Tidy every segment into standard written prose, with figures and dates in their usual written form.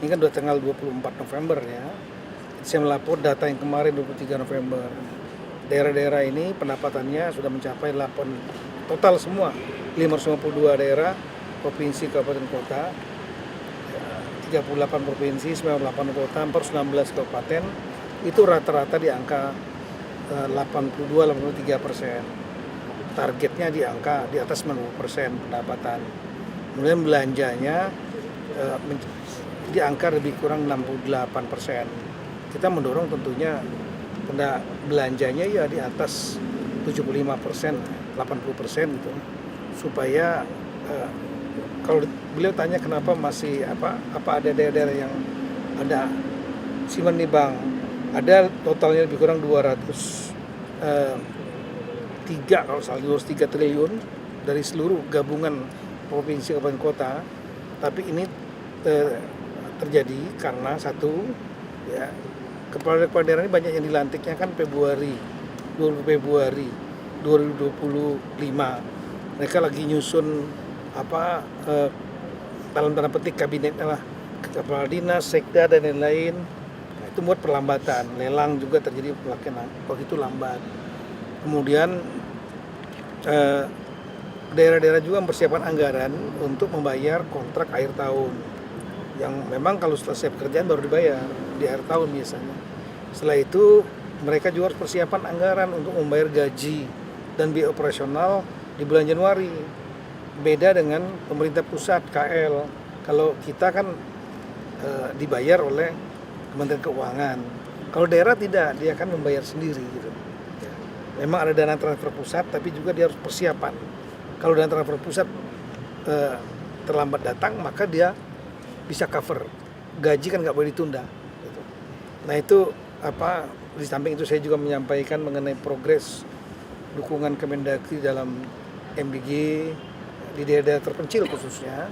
Ini kan udah tanggal 24 November ya. Saya melapor data yang kemarin 23 November. Daerah-daerah ini pendapatannya sudah mencapai 8 total semua 552 daerah, provinsi, kabupaten, kota, 38 provinsi, 98 kota, 416 kabupaten. Itu rata-rata di angka 82-83%. Targetnya di angka di atas 90% pendapatan. Kemudian belanjanya di angka lebih kurang 68%. Kita mendorong tentunya belanjanya ya di atas 75%, 80% gitu, supaya kalau beliau tanya kenapa masih apa ada daerah-daerah yang ada simpan di bank, ada totalnya lebih kurang 203 kalau salah 203 triliun dari seluruh gabungan provinsi kabupaten kota, tapi ini terjadi karena satu ya, kepala daerah ini banyak yang dilantiknya kan Februari 2025. Mereka lagi nyusun dalam tanda petik kabinetnya lah, kepala dinas, sekda dan lain-lain. Nah, itu membuat perlambatan. Lelang juga terjadi pelaksanaan waktu itu lambat. Kemudian daerah-daerah juga mempersiapkan anggaran untuk membayar kontrak akhir tahun yang memang kalau selesai pekerjaan baru dibayar di akhir tahun biasanya. Setelah itu mereka juga harus persiapan anggaran untuk membayar gaji dan biaya operasional di bulan Januari. Beda dengan pemerintah pusat KL. Kalau kita kan dibayar oleh Kementerian Keuangan. Kalau daerah tidak, dia akan membayar sendiri gitu. Memang ada dana transfer pusat, tapi juga dia harus persiapan. Kalau dana transfer pusat terlambat datang, maka dia bisa cover. Gaji kan nggak boleh ditunda. Gitu. Nah itu di samping itu saya juga menyampaikan mengenai progres dukungan Kemendagri dalam MBG di daerah terpencil khususnya.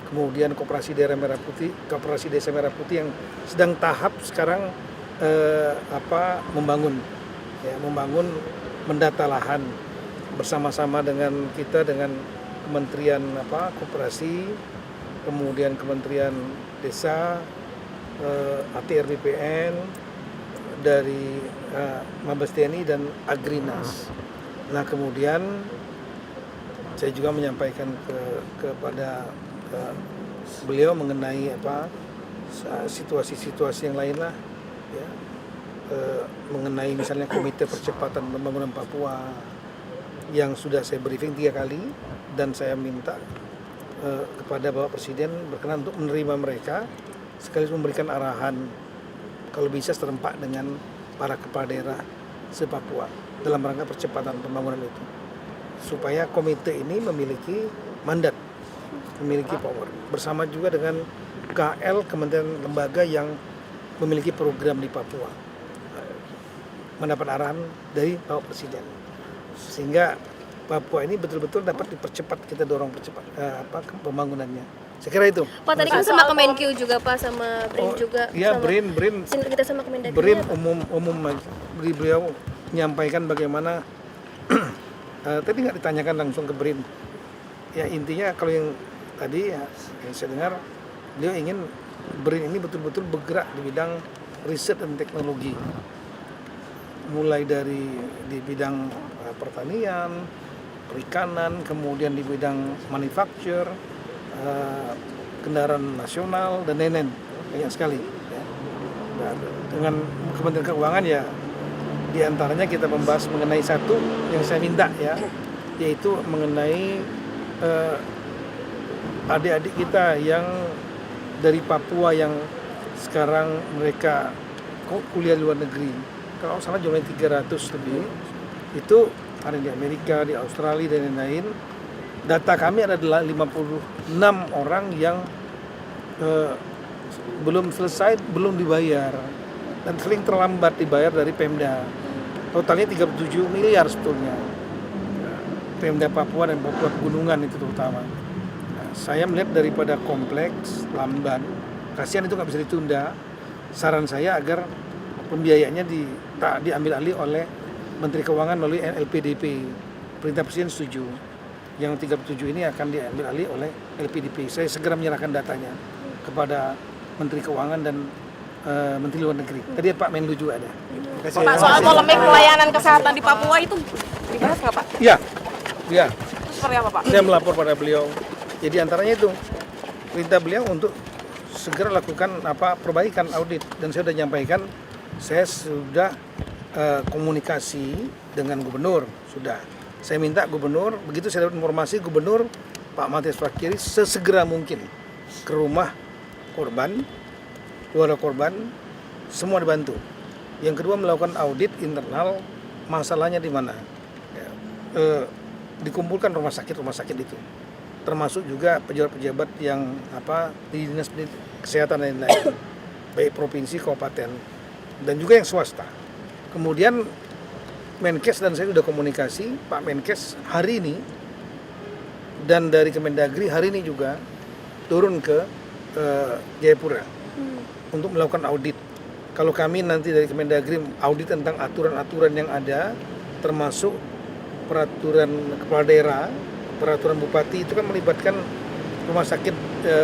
Kemudian Koperasi Daerah Merah Putih, Koperasi Desa Merah Putih yang sedang tahap sekarang membangun mendata lahan bersama-sama dengan kita, dengan Kementerian Koperasi, kemudian Kementerian Desa, ATR BPN, dari Mabes TNI dan Agrinas. Nah kemudian saya juga menyampaikan kepada beliau mengenai situasi-situasi yang lain lah, ya, mengenai misalnya Komite Percepatan Pembangunan Papua yang sudah saya briefing 3 kali dan saya minta kepada Bapak Presiden berkenan untuk menerima mereka sekaligus memberikan arahan kalau bisa serempak dengan para kepala daerah se-Papua dalam rangka percepatan pembangunan itu, supaya komite ini memiliki mandat, memiliki power, bersama juga dengan KL, kementerian lembaga yang memiliki program di Papua, mendapat arahan dari Bapak Presiden, sehingga Papua ini betul-betul dapat dipercepat, kita dorong percepat pembangunannya. Saya kira itu. Pak tadi kan sama Kemenkyu juga Pak, sama BRIN juga. Iya, BRIN kita sama Kemendagri. BRIN umum beliau menyampaikan bagaimana tadi nggak ditanyakan langsung ke BRIN. Ya intinya kalau yang tadi ya, yang saya dengar beliau ingin BRIN ini betul-betul bergerak di bidang riset dan teknologi. Mulai dari di bidang pertanian, perikanan, kemudian di bidang manufacture, kendaraan nasional dan lain-lain, banyak sekali. Ya. Nah, dengan Kementerian Keuangan ya diantaranya kita membahas mengenai satu yang saya minta ya, yaitu mengenai adik-adik kita yang dari Papua yang sekarang mereka kuliah di luar negeri. Kalau salah jumlahnya 300 lebih, itu ada di Amerika, di Australia dan lain-lain. Data kami adalah 56 orang yang belum selesai, belum dibayar dan sering terlambat dibayar dari Pemda. Totalnya 37 miliar sebetulnya. Pemda Papua dan Papua Pegunungan itu terutama. Nah, saya melihat daripada kompleks, lamban, kasihan itu nggak bisa ditunda. Saran saya agar pembiayaannya diambil alih oleh Menteri Keuangan melalui LPDP. Perintah Presiden setuju. Yang 37 ini akan diambil alih oleh LPDP. Saya segera menyerahkan datanya kepada Menteri Keuangan dan Menteri Luar Negeri. Tadi Pak Menlu juga ada. Terima kasih. Pak, soal polemik pelayanan kesehatan di Papua itu dibahas nggak Pak? Iya, iya. Itu seperti apa Pak? Saya melapor pada beliau. Jadi antaranya itu perintah beliau untuk segera lakukan perbaikan audit, dan saya sudah nyampaikan, saya sudah komunikasi dengan gubernur, sudah. Saya minta gubernur, begitu saya dapat informasi gubernur Pak Matias Fakiri sesegera mungkin ke rumah korban, keluarga korban, semua dibantu. Yang kedua melakukan audit internal, masalahnya di mana. Dikumpulkan rumah sakit itu, termasuk juga pejabat-pejabat yang di dinas kesehatan dan lain-lain, baik provinsi, kabupaten, dan juga yang swasta. Kemudian Menkes dan saya sudah komunikasi, Pak Menkes hari ini dan dari Kemendagri hari ini juga turun ke Jayapura untuk melakukan audit. Kalau kami nanti dari Kemendagri audit tentang aturan-aturan yang ada, termasuk peraturan kepala daerah, peraturan bupati, itu kan melibatkan rumah sakit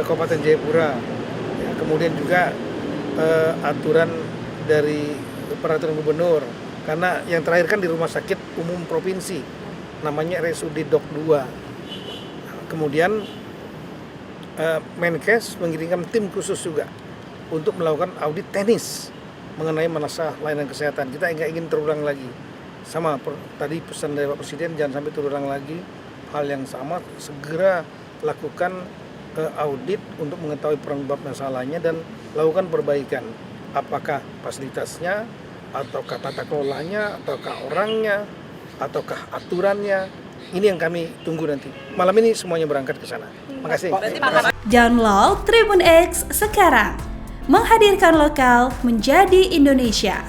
Kabupaten Jayapura. Ya, kemudian juga aturan dari peraturan gubernur. Karena yang terakhir kan di rumah sakit umum provinsi, namanya RSUD Dok 2. Kemudian Menkes mengirimkan tim khusus juga untuk melakukan audit teknis mengenai masalah layanan kesehatan. Kita nggak ingin terulang lagi. Sama tadi pesan dari Pak Presiden, jangan sampai terulang lagi hal yang sama. Segera lakukan audit untuk mengetahui penyebab masalahnya dan lakukan perbaikan. Apakah fasilitasnya, ataukah tata kelolanya, ataukah orangnya, ataukah aturannya. Ini yang kami tunggu nanti. Malam ini semuanya berangkat ke sana. Makasih. Download Tribun X sekarang. Menghadirkan lokal menjadi Indonesia.